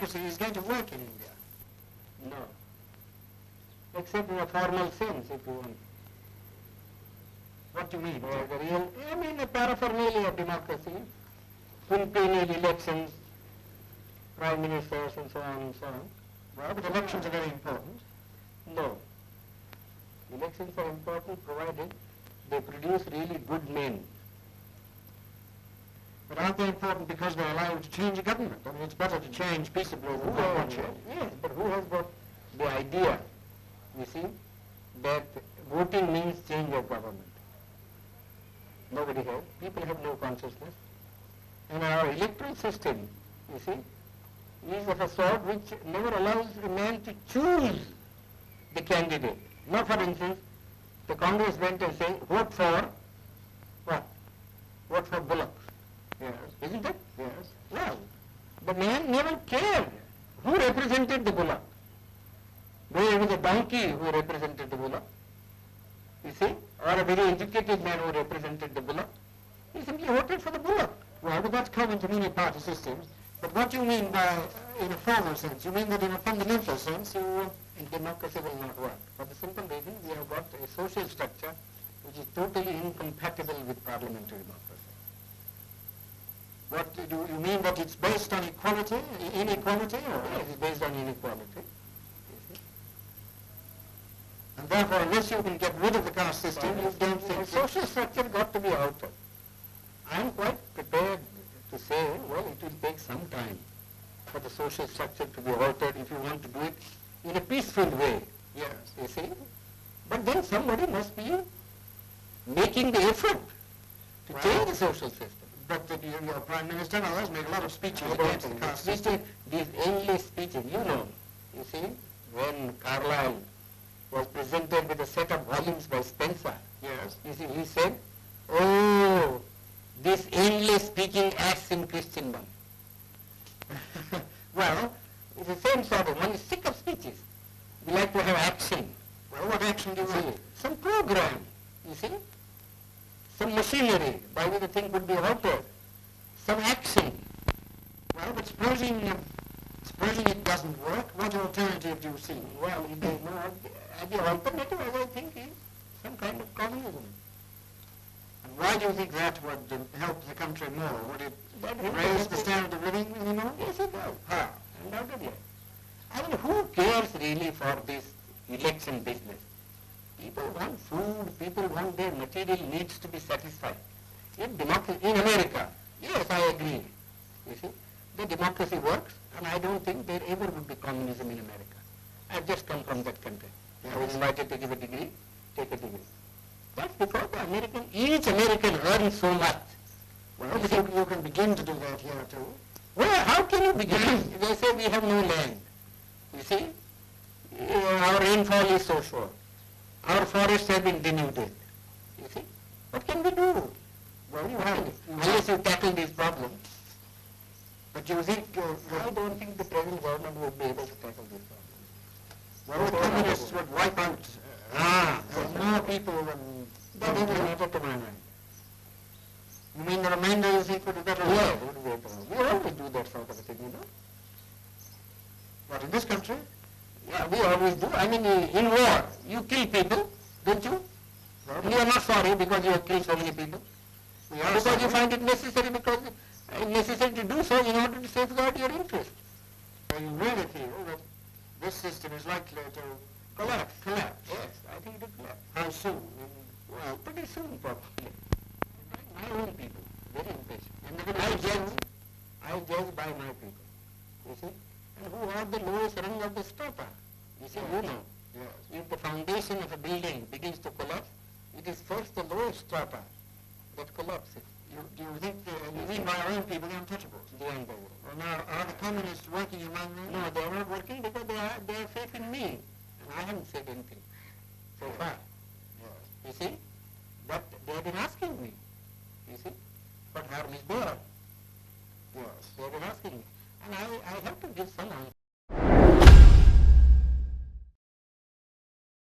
democracy is going to work in India. No. Except in a formal sense, if you want. What do you mean? The real, I mean a paraphernalia of democracy, quinquennial elections, prime ministers and so on and so on. Well, but elections are very important. No. Elections are important provided they produce really good men. But aren't they important because they allow you to change a government? I mean, it's better to change peaceably than not watch it. Yes, but who has got the idea, you see, that voting means change of government? Nobody has. People have no consciousness. And our electoral system, you see, is of a sort which never allows a man to choose the candidate. Now, for instance, the Congress went and said, vote for what? Vote for Bullock. Yes. Isn't it? Yes. Well, the man never cared who represented the Bullock. Whether it was a donkey who represented the Bullock, you see, or a very educated man who represented the Bullock. He simply voted for the Bullock. Well, but that's common to many party systems. But what do you mean by, in a formal sense? You mean that in a fundamental sense, in democracy will not work. For the simple reason, we have got a social structure which is totally incompatible with parliamentary democracy. What do you mean that it's based on equality, inequality? Or? Yes, it's based on inequality. And therefore, unless you can get rid of the caste system, you don't think... The social structure got to be altered. I am quite prepared to say, well, it will take some time for the social structure to be altered if you want to do it in a peaceful way. Yes. You see? But then somebody must be making the effort to change the social system. But your Prime Minister and others make a lot of speeches About against the caste system. these endless speeches, you know, you see, when Carlyle was presented with a set of volumes by Spencer, Yes. you see, he said, oh, this endless speaking acts in Christendom. Well, It's the same sort of, one is sick of speeches. We like to have action. well, what action do you See, want? some program, you see, some machinery by which the thing could be altered, some action. Well, but supposing it doesn't work, what alternative do you see? Well, it is not, the alternative, as I think, is some kind of communism. And why do you think that would help the country more? Would it That helps raise the the country. standard of living anymore? Yes, it does. How? Undoubtedly. I mean, who cares really for this election business? People want food, people want their material needs to be satisfied. In democracy, in America, yes, I agree. You see, the democracy works, and I don't think there ever would be communism in America. I've just come from that country. I was invited to give a degree, take a degree. That's because each American earns so much. Well, but you can begin to do that here too. Well, how can you begin? They say we have no land. You see, our rainfall is so short. Our forests have been denuded. You see, what can we do? Well, you have. Unless you tackle these problems. But you think... I don't think the present government would be able to tackle these problems. well, the communists would wipe out more people than... That doesn't matter to my mind. You mean the remainder you think would be better? Yeah, it would be better. We always do that sort of a thing, you know. What, in this country? Yeah, we always do. I mean, in war, you kill people, don't you? Well, And you are not sorry because you have killed so many people. we are Because you sorry. find it necessary because necessary to do so in order to safeguard your interest. So you really feel that this system is likely to collapse? Yes, I think it will collapse. How soon? Well, pretty soon probably. My own people, very impatient. And they're I going to judge, I judge by my people, you see. And who are the lowest rung of the strata. You see, you know, Yes. if the foundation of a building begins to collapse, it is first the lowest strata that collapses. Do you think, you mean by our own people, the untouchables? The unbelievable. Well, now, are the communists working among them? No, they are not working because they have faith in me. And I haven't said anything so far. Yes. You see? But they have been asking me. You see? What harm is there? Yes. They have been asking me. And I have to give some answer.